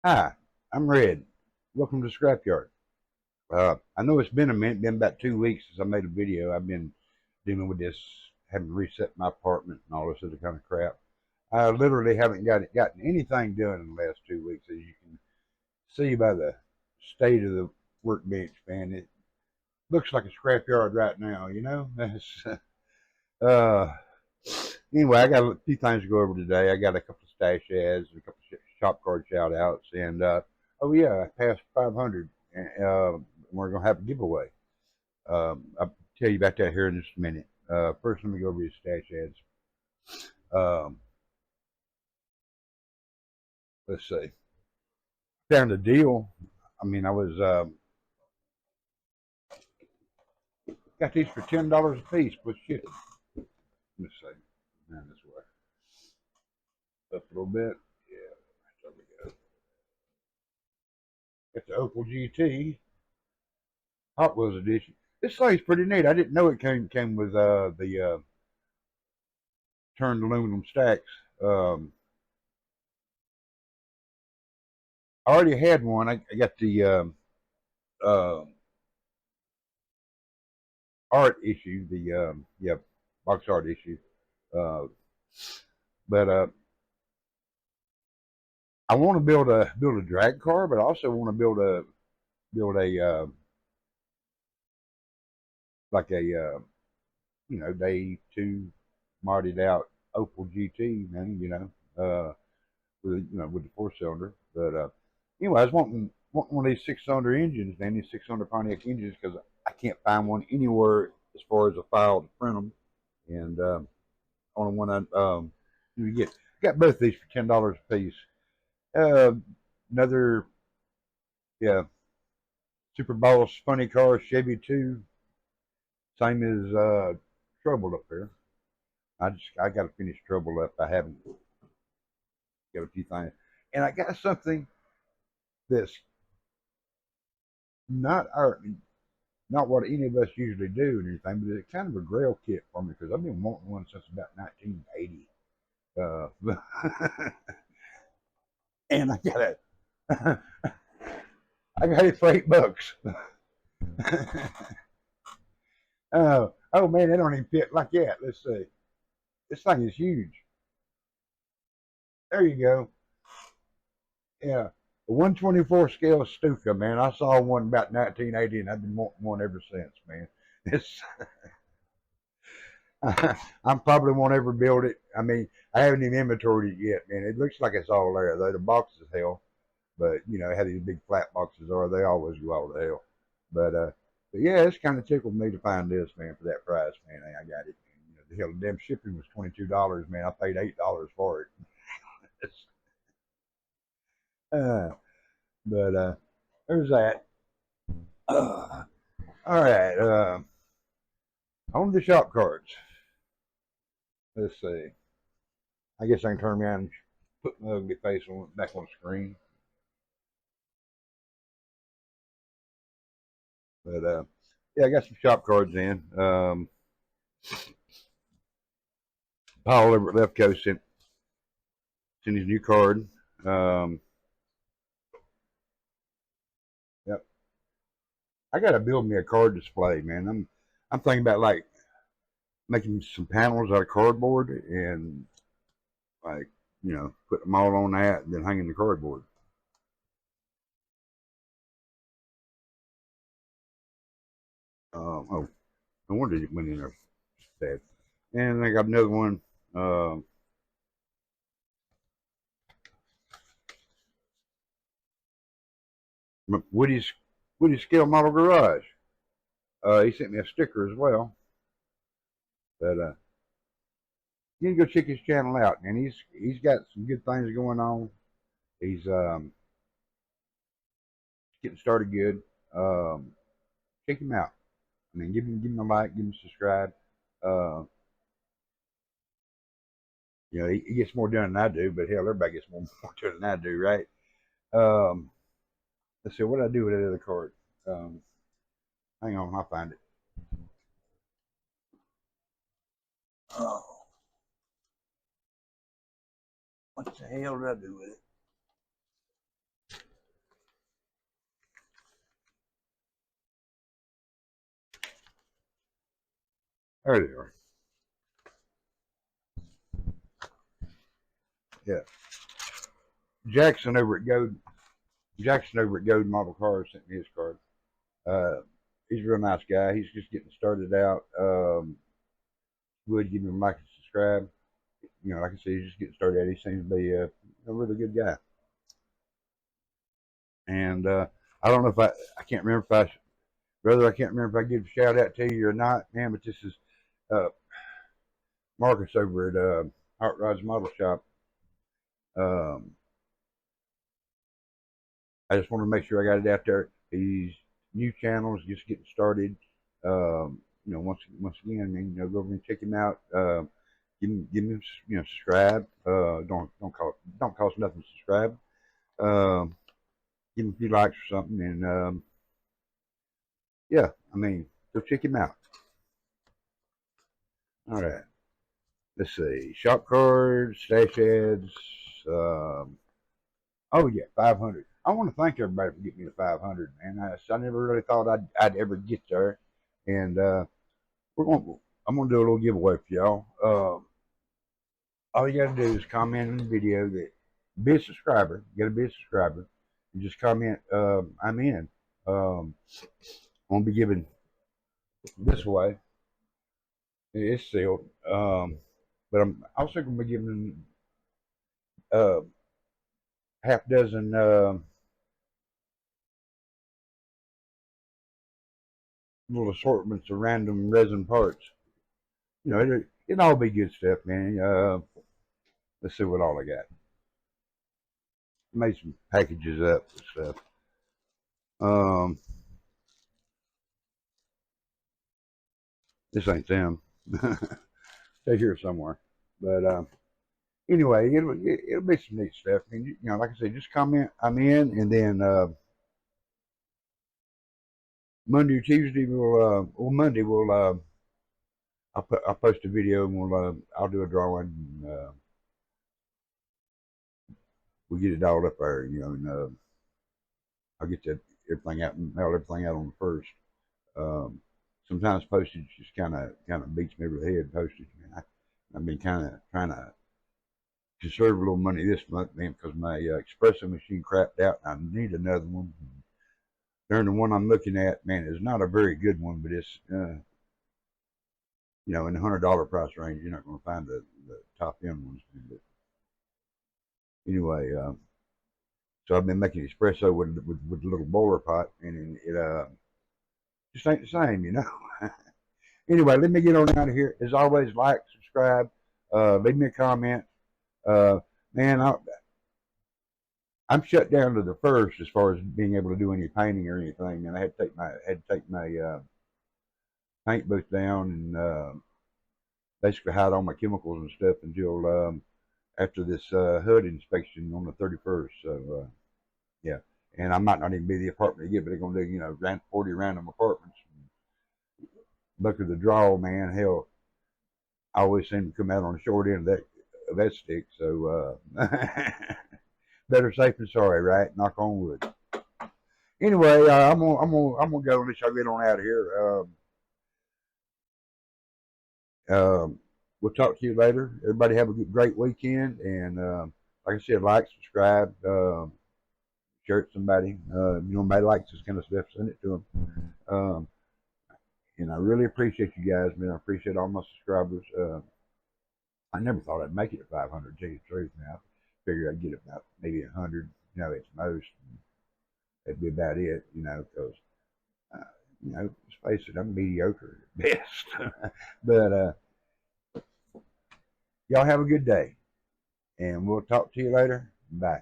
Hi, I'm Red. Welcome to Scrapyard. I know it's been a minute, been about 2 weeks since I made a video. I've been dealing with this, having to reset my apartment and all this other kind of crap. I literally haven't gotten anything done in the last 2 weeks, as you can see by the state of the workbench, man. It looks like a scrapyard right now, you know? uh, anyway, I got a few things to go over today. I got a couple of stash ads, a couple of shop card shout outs, and oh yeah, I passed 500, and we're gonna have a giveaway. I'll tell you about that here in just a minute. First, let me go over these stash ads. Um, let's see. Found a deal. I mean, I was got these for $10 a piece with shipping. Let me see. Now this way. Up a little bit. Yeah, there we go. Got the Opal GT Hot Wheels edition. This thing's pretty neat. I didn't know it came with the turned aluminum stacks. I already had one. I got the uh, art issue, the yeah, box art issue. Uh, but I want to build a drag car, but I also want to build a like a day two modded out Opel GT, man. With the 4 cylinder. But anyway, I was wanting one of these 6 cylinder engines, man. These 6 cylinder Pontiac engines, because I can't find one anywhere as far as a file to print them. And only one you get. Got both these for $10 a piece. Uh, Another, yeah, Super Bowl funny car Chevy 2, same as Trouble up there. I got to finish Trouble up. I haven't got a few things, and I got something that's not our not what any of us usually do and anything, but it's kind of a grail kit for me because I've been wanting one since about 1980. And I got it. I got it for $8. Oh man, they don't even fit like that. Let's see. This thing is huge. There you go. Yeah. A 124 scale Stuka, man. I saw one about 1980 and I've been wanting one ever since, man. It's I probably won't ever build it. I mean, I haven't even inventoried it yet, man. It looks like it's all there, though. The box is hell, but how these big flat boxes are. They always go all to hell. But but yeah, it's kind of tickled me to find this, man, for that price, man. I got it. The hell, the damn shipping was $22, man. I paid $8 for it. uh, but there's that. Uh, all right. On the shop cards. Let's see. I guess I can turn around and put my ugly face back on the screen. But yeah, I got some shop cards in. Paul over at Lefko sent his new card. Yep. I gotta build me a card display, man. I'm thinking about like making some panels out of cardboard and like put them all on that and then hanging the cardboard. Oh, no wonder it went in there bad. And I got another one. Uh, Woody's Scale Model Garage. He sent me a sticker as well. But you can go check his channel out, and he's got some good things going on. He's getting started good. Check him out. I mean, give him a like, give him a subscribe. Uh, he gets more done than I do, but hell, everybody gets more done than I do, right? Um, let's see, what did I do with that other card? Um, Hang on, I'll find it. Oh, what the hell did I do with it? There they are. Yeah. Jackson over at Gold Model Cars sent me his card. He's a real nice guy. He's just getting started out. Would give him a like and subscribe. You know, like I said, he's just getting started out. He seems to be a really good guy. And I don't know if I can't remember if brother, I can't remember if I give a shout out to you or not, man, but this is uh, Marcus over at Hot Rods Model Shop. Um, I just want to make sure I got it out there. These new channels just getting started. You know, once again, man, you know, go over and check him out. Give him, you know, subscribe. Don't cost nothing to subscribe. Give him a few likes or something, and yeah, I mean, go check him out. All right, let's see, shop cards, stash ads. Oh yeah, 500. I want to thank everybody for getting me to 500, man. I never really thought I'd ever get there, and I'm gonna do a little giveaway for y'all. All you gotta do is comment in the video that be a subscriber. You gotta be a subscriber, and just comment. I'm in. I'm gonna be giving this away. It's sealed, but I'm also gonna be giving uh, half dozen. Little assortments of random resin parts. You know, it'll all be good stuff, man. Let's see what all I got. Made some packages up and stuff. This ain't them. They're here somewhere. But anyway, it'll be some neat stuff. I mean, you know, like I said, just comment I'm in, and then Monday or Tuesday or Monday I'll post a video and I'll do a drawing. And, we'll get it all up there, you know, and I'll get that everything out and mail everything out on the first. Um, Sometimes postage just kind of beats me over the head. Postage, man. I've been kind of trying to conserve a little money this month, man, because my espresso machine crapped out and I need another one. During the one I'm looking at, man, is not a very good one, but it's you know, in the $100 price range, you're not going to find the top end ones. But anyway, so I've been making espresso with a little boiler pot, and it just ain't the same, you know. Anyway, let me get on out of here. As always, like, subscribe, leave me a comment. Man, I'm shut down to the first as far as being able to do any painting or anything. And I had to take my paint booth down and basically hide all my chemicals and stuff until after this HUD inspection on the 31st. So yeah, and I might not even be the apartment again, but they're gonna do, you know, 40 random apartments. Look at the draw, man. Hell, I always seem to come out on the short end of that stick. So better safe than sorry, right? Knock on wood. Anyway, I'm gonna go and let y'all get on out of here. We'll talk to you later. Everybody have a great weekend, and like I said, like, subscribe, share it to somebody. You know, nobody likes this kind of stuff, send it to them. And I really appreciate you guys, man. I appreciate all my subscribers. I never thought I'd make it to 500. Tell you the truth, now. I figured I'd get about maybe 100. You know, it's most. That'd be about it. You know, because you know, let's face it, I'm mediocre at best. But y'all have a good day, and we'll talk to you later. Bye.